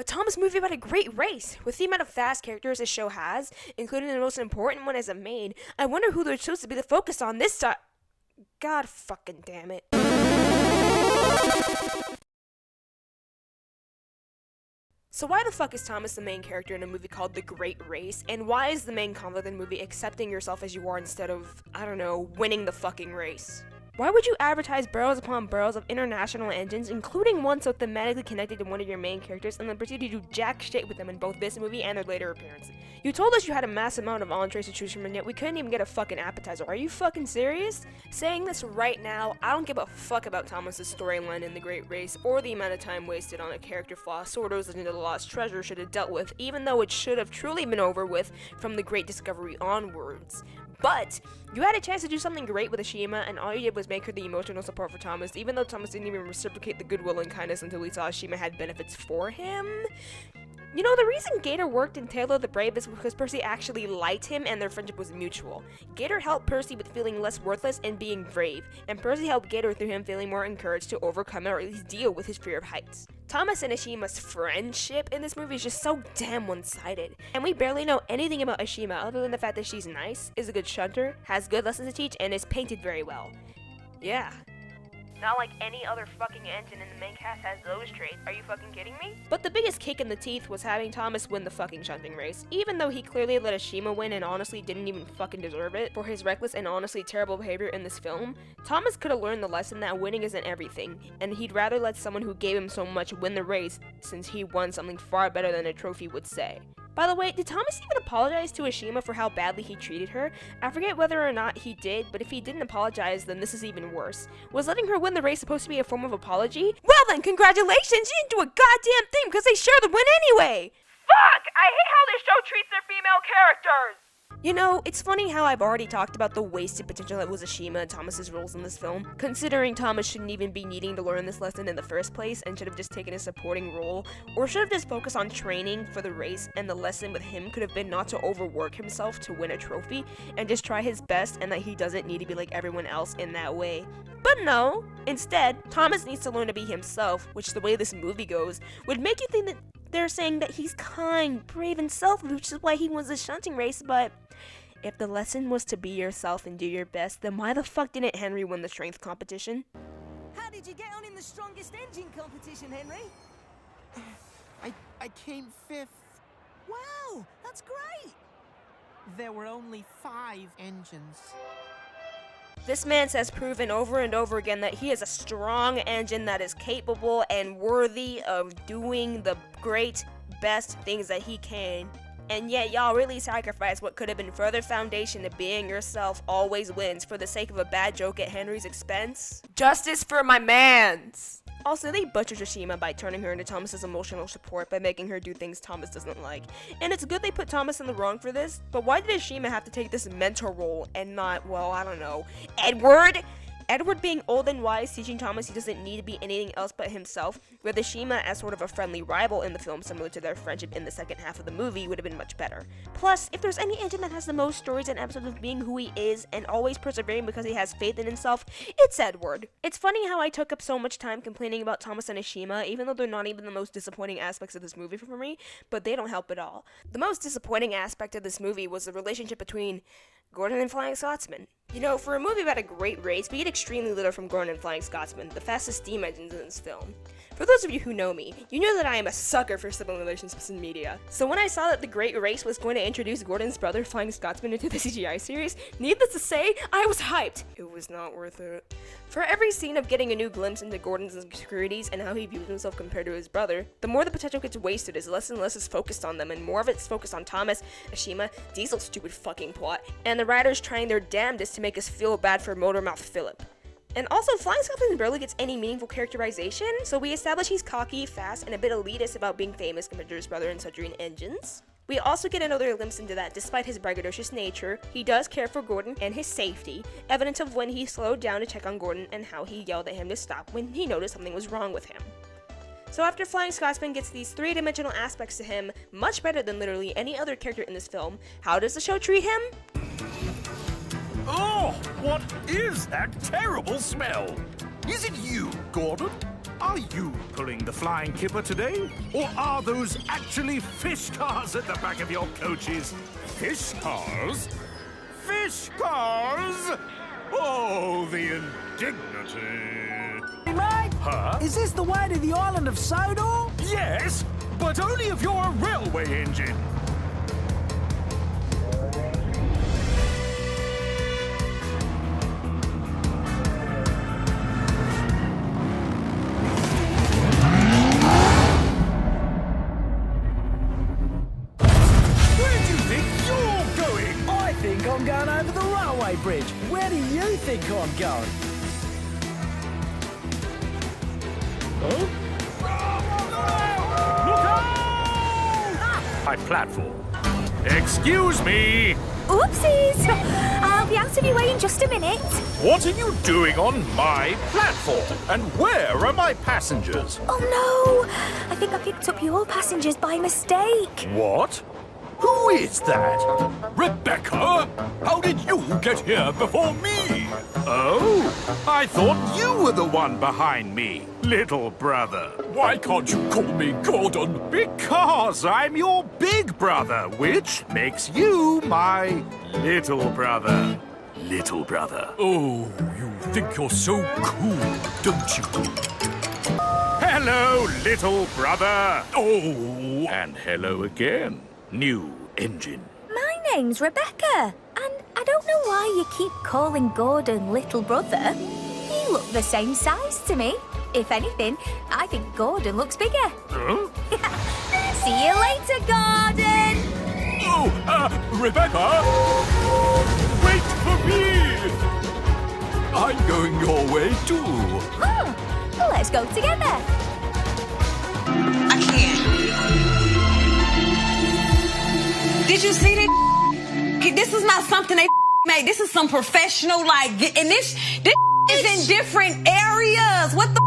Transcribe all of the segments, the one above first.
Thomas movie about a great race. With the amount of fast characters this show has, including the most important one as a main, I wonder who they're supposed to be the focus on this time. God fucking damn it. So why the fuck is Thomas the main character in a movie called The Great Race? And why is the main conflict in the movie accepting yourself as you are instead of, I don't know, winning the fucking race? Why would you advertise barrels upon barrels of international engines, including one so thematically connected to one of your main characters, and then proceed to do jack shit with them in both this movie and their later appearances? You told us you had a mass amount of entrees to choose from, and yet we couldn't even get a fucking appetizer. Are you fucking serious? Saying this right now, I don't give a fuck about Thomas's storyline in The Great Race, or the amount of time wasted on a character flaw Sordo's Legend of the Lost Treasure should have dealt with, even though it should have truly been over with from The Great Discovery onwards. But you had a chance to do something great with Ashima, and all you did was make her the emotional support for Thomas, even though Thomas didn't even reciprocate the goodwill and kindness until he saw Ashima had benefits for him. You know, the reason Gator worked in Taylor the Brave is because Percy actually liked him and their friendship was mutual. Gator helped Percy with feeling less worthless and being brave, and Percy helped Gator through him feeling more encouraged to overcome or at least deal with his fear of heights. Thomas and Ashima's friendship in this movie is just so damn one-sided, and we barely know anything about Ashima other than the fact that she's nice, is a good shunter, has good lessons to teach, and is painted very well. Yeah. Not like any other fucking engine in the main cast has those traits. Are you fucking kidding me? But the biggest kick in the teeth was having Thomas win the fucking shunting race. Even though he clearly let Ashima win and honestly didn't even fucking deserve it for his reckless and honestly terrible behavior in this film, Thomas could have learned the lesson that winning isn't everything, and he'd rather let someone who gave him so much win the race since he won something far better than a trophy would say. By the way, did Thomas even apologize to Ashima for how badly he treated her? I forget whether or not he did, but if he didn't apologize, then this is even worse. Was letting her win the race supposed to be a form of apology? Well then, congratulations! You didn't do a goddamn thing because they share the win anyway! Fuck! I hate how this show treats their female characters! You know, it's funny how I've already talked about the wasted potential that was Ashima and Thomas's roles in this film, considering Thomas shouldn't even be needing to learn this lesson in the first place and should have just taken a supporting role, or should have just focused on training for the race, and the lesson with him could have been not to overwork himself to win a trophy, and just try his best and that he doesn't need to be like everyone else in that way. But no, instead, Thomas needs to learn to be himself, which the way this movie goes, would make you think that they're saying that he's kind, brave, and selfless, which is why he wins the shunting race, but if the lesson was to be yourself and do your best, then why the fuck didn't Henry win the strength competition? How did you get on in the strongest engine competition, Henry? I came 5th. Wow, that's great! There were only 5 engines. This man has proven over and over again that he is a strong engine that is capable and worthy of doing the great, best things that he can. And yet y'all really sacrifice what could have been further foundation to being yourself always wins for the sake of a bad joke at Henry's expense. Justice for my mans! Also, they butchered Ashima by turning her into Thomas's emotional support by making her do things Thomas doesn't like. And it's good they put Thomas in the wrong for this, but why did Ashima have to take this mentor role and not, well, I don't know, Edward? Edward being old and wise, teaching Thomas he doesn't need to be anything else but himself, with Ashima as sort of a friendly rival in the film similar to their friendship in the second half of the movie would have been much better. Plus, if there's any engine that has the most stories and episodes of being who he is and always persevering because he has faith in himself, it's Edward. It's funny how I took up so much time complaining about Thomas and Ashima, even though they're not even the most disappointing aspects of this movie for me, but they don't help at all. The most disappointing aspect of this movie was the relationship between Gordon and Flying Scotsman. You know, for a movie about a great race, we get extremely little from Gordon and Flying Scotsman, the fastest steam engines in this film. For those of you who know me, you know that I am a sucker for sibling relationships in media. So when I saw that The Great Race was going to introduce Gordon's brother, Flying Scotsman, into the CGI series, needless to say, I was hyped. It was not worth it. For every scene of getting a new glimpse into Gordon's insecurities and how he views himself compared to his brother, the more the potential gets wasted as less and less is focused on them, and more of it's focused on Thomas, Ashima, Diesel's stupid fucking plot, and the writers trying their damnedest to make us feel bad for Motormouth Philip. And also, Flying Scotsman barely gets any meaningful characterization, so we establish he's cocky, fast, and a bit elitist about being famous compared to his brother in Sundry Engines. We also get another glimpse into that despite his braggadocious nature, he does care for Gordon and his safety, evidence of when he slowed down to check on Gordon and how he yelled at him to stop when he noticed something was wrong with him. So after Flying Scotsman gets these three-dimensional aspects to him, much better than literally any other character in this film, how does the show treat him? Oh, what is that terrible smell? Is it you, Gordon? Are you pulling the flying kipper today? Or are those actually fish cars at the back of your coaches? Fish cars? Fish cars? Oh, the indignity. Mate, Huh? is this the way to the island of Sodor? Yes, but only if you're a railway engine. Where do you think you're going? I think I'm going over the railway bridge. Where do you think I'm going? My platform. Excuse me. Oopsies! I'll be out of your way in just a minute. What are you doing on my platform? And where are my passengers? Oh no! I think I picked up your passengers by mistake. What? Who is that? Rebecca? How did you get here before me? Oh, I thought you were the one behind me, little brother. Why can't you call me Gordon? Because I'm your big brother, which makes you my little brother. Little brother. Oh, you think you're so cool, don't you? Hello, little brother. Oh, And hello again, new engine. My name's Rebecca, and I don't know why you keep calling Gordon little brother. You look the same size to me. If anything, I think Gordon looks bigger. Huh? See you later, Gordon! Rebecca! Wait for me! I'm going your way too. Oh, well, let's go together. I can't. Did you see that? This is not something they made. This is some professional, like, and this is in different areas. What the?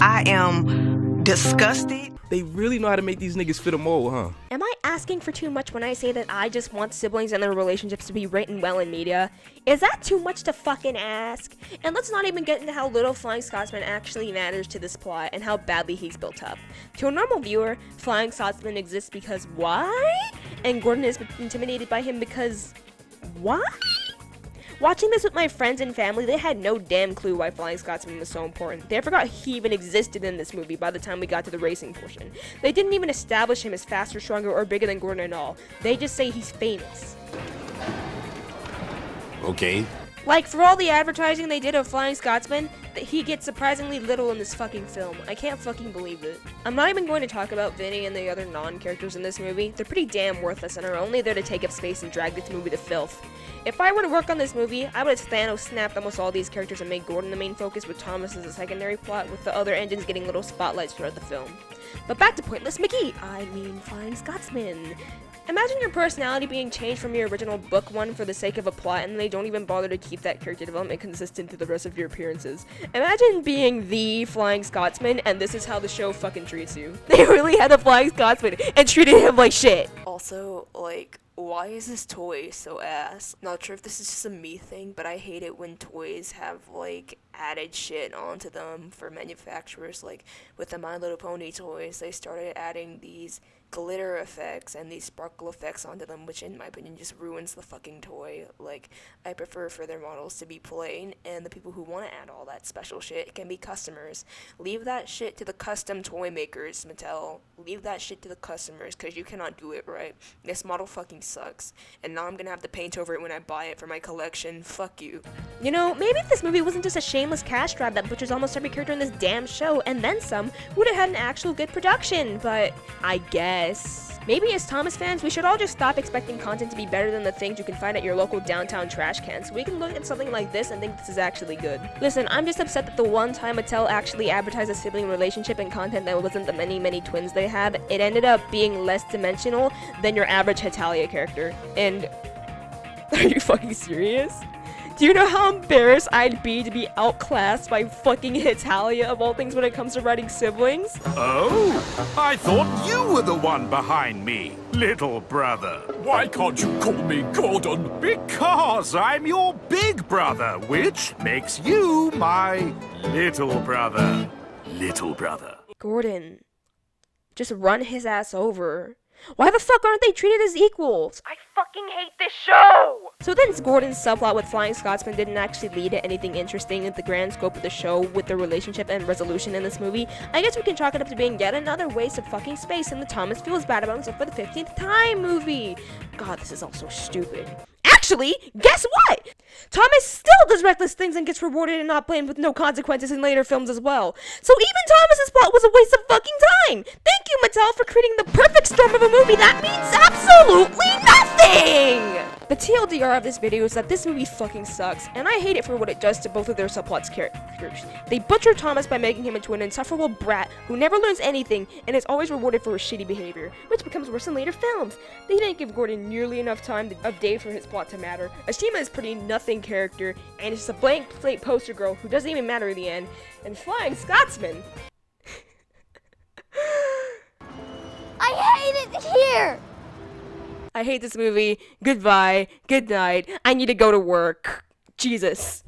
I am disgusted. They really know how to make these niggas fit a mold, huh? Am I asking for too much when I say that I just want siblings and their relationships to be written well in media? Is that too much to fucking ask? And let's not even get into how little Flying Scotsman actually matters to this plot and how badly he's built up. To a normal viewer, Flying Scotsman exists because why? And Gordon is intimidated by him because why? Watching this with my friends and family, they had no damn clue why Flying Scotsman was so important. They forgot he even existed in this movie by the time we got to the racing portion. They didn't even establish him as faster, stronger, or bigger than Gordon at all. They just say he's famous. Okay. Like, for all the advertising they did of Flying Scotsman, he gets surprisingly little in this fucking film. I can't fucking believe it. I'm not even going to talk about Vinny and the other non-characters in this movie. They're pretty damn worthless and are only there to take up space and drag this movie to filth. If I were to work on this movie, I would have Thanos snapped almost all these characters and made Gordon the main focus with Thomas as a secondary plot, with the other engines getting little spotlights throughout the film. But back to Pointless McGee, I mean Flying Scotsman. Imagine your personality being changed from your original book one for the sake of a plot, and they don't even bother to keep that character development consistent to the rest of your appearances. Imagine being the Flying Scotsman, and this is how the show fucking treats you. They really had a Flying Scotsman and treated him like shit. Also, like, why is this toy so ass? Not sure if this is just a me thing, but I hate it when toys have, like, added shit onto them for manufacturers. Like, with the My Little Pony toys, they started adding these glitter effects and these sparkle effects onto them, which in my opinion just ruins the fucking toy. Like, I prefer for their models to be plain, and the people who want to add all that special shit can be customers. Leave that shit to the custom toy makers, Mattel. Leave that shit to the customers, because you cannot do it right. This model fucking sucks, and now I'm gonna have to paint over it when I buy it for my collection. Fuck you. You know, maybe if this movie wasn't just a shameless cash grab that butchers almost every character in this damn show, and then some, would have had an actual good production, but I guess. Maybe as Thomas fans, we should all just stop expecting content to be better than the things you can find at your local downtown trash can, so we can look at something like this and think this is actually good. Listen, I'm just upset that the one time Mattel actually advertised a sibling relationship and content that wasn't the many twins they had, it ended up being less dimensional than your average Hetalia character. And are you fucking serious? Do you know how embarrassed I'd be to be outclassed by fucking Hetalia of all things when it comes to writing siblings? Oh, I thought you were the one behind me, little brother. Why can't you call me Gordon? Because I'm your big brother, which makes you my little brother. little brother. Gordon, just run his ass over. Why the fuck aren't they treated as equals? I fucking hate this show! So then Gordon's subplot with Flying Scotsman didn't actually lead to anything interesting in the grand scope of the show with the relationship and resolution in this movie. I guess we can chalk it up to being yet another waste of fucking space in the Thomas feels bad about himself for the 15th time movie. God, this is all so stupid. Actually, guess what? Thomas still does reckless things and gets rewarded and not blamed with no consequences in later films as well. So even Thomas's plot was a waste of fucking time. Thank you, Mattel, for creating the perfect storm of a movie that means absolutely nothing! The TLDR of this video is that this movie fucking sucks, and I hate it for what it does to both of their subplots characters. They butcher Thomas by making him into an insufferable brat who never learns anything and is always rewarded for his shitty behavior, which becomes worse in later films. They didn't give Gordon nearly enough time of day for his plot to matter. Ashima is a pretty nothing character, and is just a blank slate poster girl who doesn't even matter in the end. And Flying Scotsman. I hate it here! I hate this movie. Goodbye. Good night. I need to go to work. Jesus.